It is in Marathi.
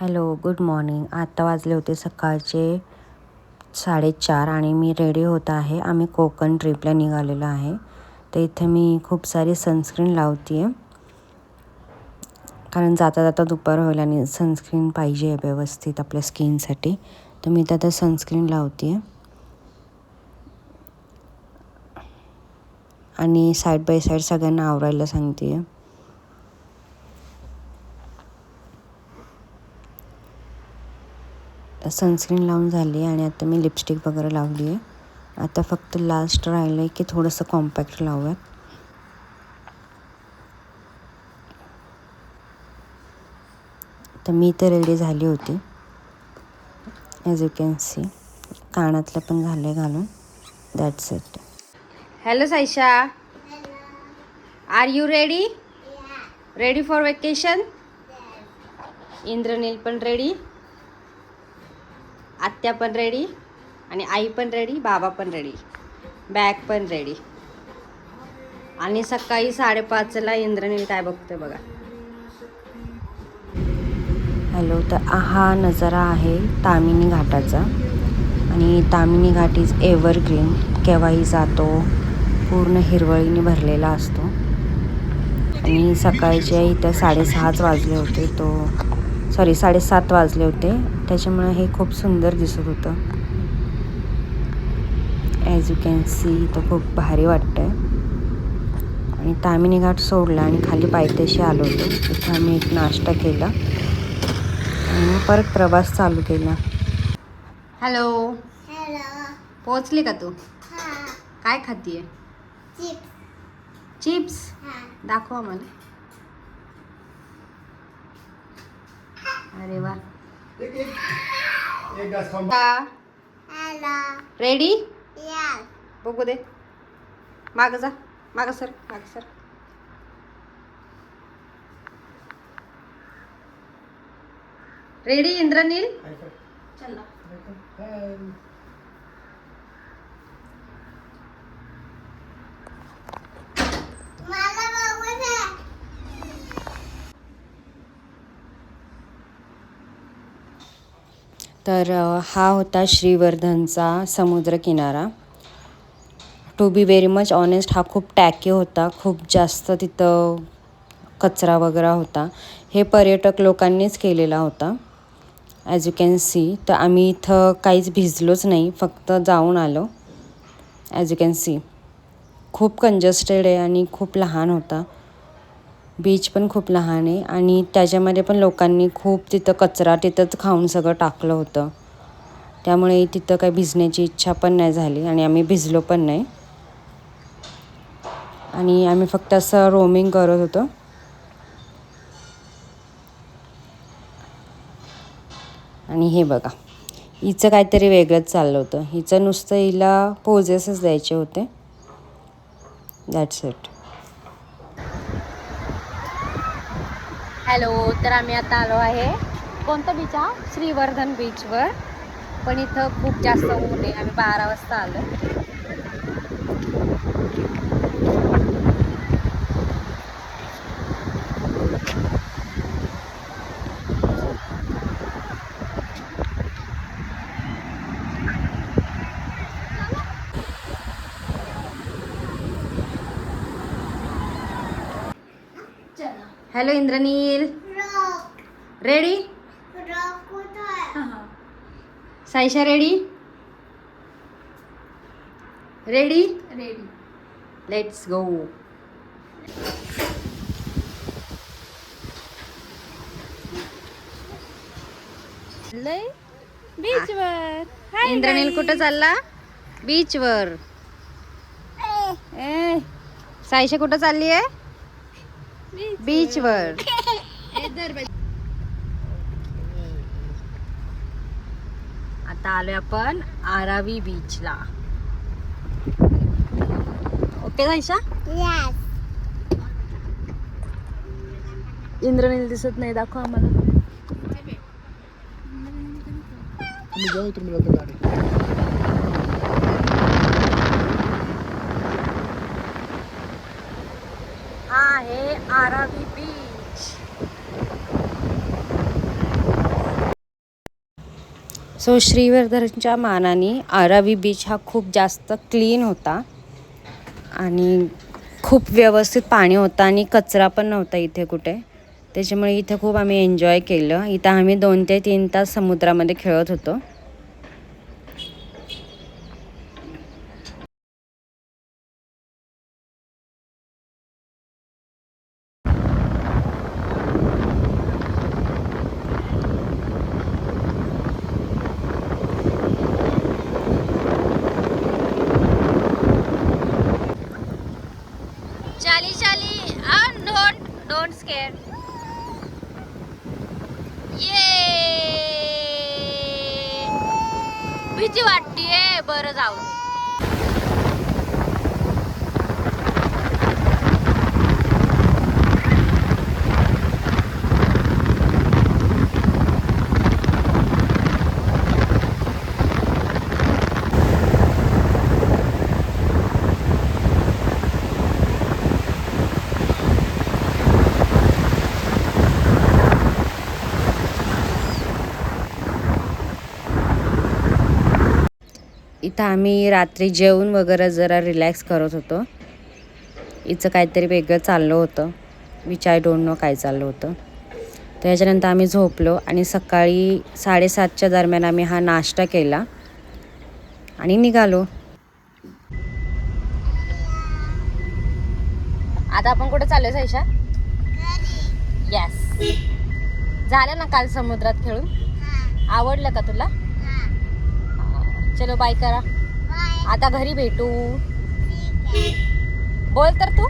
Hello, good morning. आता वाजले होते सकाळचे 4:30 आणि मी रेडी होत आहे. आम्ही कोकण ट्रिपला निघालेलो आहे. तर इथे मी खूप सारी सनस्क्रीन लावते आहे, कारण जाता जाता दुपार होईल आणि सनस्क्रीन पाहिजे व्यवस्थित आपल्या स्किनसाठी. तर मी आता सनस्क्रीन लावते आहे आणि साईड बाय साईड सगळ्यांना आवरायला सांगते आहे. सनस्क्रीन लावून झाली आणि आता मी लिपस्टिक वगैरे लावली आहे. आता फक्त लास्ट राहिलं आहे की थोडंसं कॉम्पॅक्ट लावूयात. तर मी तर रेडी झाली होती, ॲज यू कॅन सी. कानातलं पण झालं घालून. That's it. Hello Saisha, are you ready? Ready for vacation? Indraneel पण रेडी, आत्या पण रेडी आणि आई पण रेडी, बाबा पण रेडी, बॅग पण रेडी. आणि सकाळी 5:30ला इंद्रनील काय बघतोय बघा. हॅलो, तर हा नजारा आहे तामिनी घाटाचा. आणि तामिनी घाट इज एव्हरग्रीन, केव्हाही जातो, पूर्ण हिरवळीने भरलेला असतो. आणि सकाळचे इथं 6:30 वाजले होते, 7:30 वाजले होते, त्याच्यामुळे हे खूप सुंदर दिसत होतं. ॲज यू कॅन सी इथं खूप भारी वाटतं आहे. आणि तामिनी घाट सोडला आणि खाली पायथ्याशी आलो होतो. इथं आम्ही एक नाश्ता केला आणि परत प्रवास चालू केला. हॅलो, पोहोचली का तू? काय खातीये? चिप्स. दाखवा मला. अरे वा. रेडी? बघू दे. माग जा, माग सर, माग सर. रेडी इंद्रनील? चला. तर हा होता श्रीवर्धनचा समुद्रकिनारा. To be very much honest, हा खूप टॅकी होता. खूप जास्त तिथं कचरा वगैरे होता. हे पर्यटक लोकांनीच केलेला होता, ॲज यू कॅन सी. तर आम्ही इथं काहीच भिजलोच नाही, फक्त जाऊन आलो. ॲज यू कॅन सी खूप कंजस्टेड आहे आणि खूप लहान होता. बीच पण खूप लहान आहे आणि त्याच्यामध्ये पण लोकांनी खूप तिथं कचरा तिथंच खाऊन सगळं टाकलं होतं. त्यामुळे तिथं काही भिजण्याची इच्छा पण नाही झाली आणि आम्ही भिजलो पण नाही. आणि आम्ही फक्त असं रोमिंग करत होतो. आणि हे बघा, हिचं काहीतरी वेगळंच चाललं होतं. हिचं नुसतं हिला पोजेसच द्यायचे होते. That's it. हॅलो, तर आम्ही आता आलो आहे कोणता बीच हा? श्रीवर्धन बीचवर. पण इथं खूप जास्त ऊन आहे. आम्ही 12 वाजता आलो. Hello Indraneel, ready? Saisha ready? Ready? Ready. Let's go. बीचवर. इंद्रनील कुठं चालला? बीचवर. सायशा कुठं चालली आहे? बीचवर. आता आलोय आपण आरावी बीचला. ओके सायशा? इंद्रनील दिसत नाही, दाखव आम्हाला. हा आहे आरावी बीच. सो श्रीवर्धनच्या मानाने आरावी बीच हा खूप जास्त क्लीन होता आणि खूप व्यवस्थित पाणी होतं आणि कचरा पण नव्हता इथे कुठे. त्याच्यामुळे इथे खूप आम्ही एन्जॉय केलं. इथं आम्ही 2 ते 3 तास समुद्रामध्ये खेळत होतो. चाली चाली डोंट स्केअर. ये भीती वाटतीये. बरं जाऊ दे. इथं आम्ही रात्री जेवून वगैरे जरा रिलॅक्स करत होतो. हिचं काहीतरी वेगळं चाललं होतं, विच आय डोंट नो काय चाललं होतं. त्याच्यानंतर आम्ही झोपलो आणि सकाळी 7:30च्या दरम्यान आम्ही हा नाश्ता केला आणि निघालो. आता आपण कुठे चाललोय साईशा? येस. झालं ना काल समुद्रात खेळून? आवडलं का तुला? चलो बाय करा. आता घरी भेटू. बोल तर तू.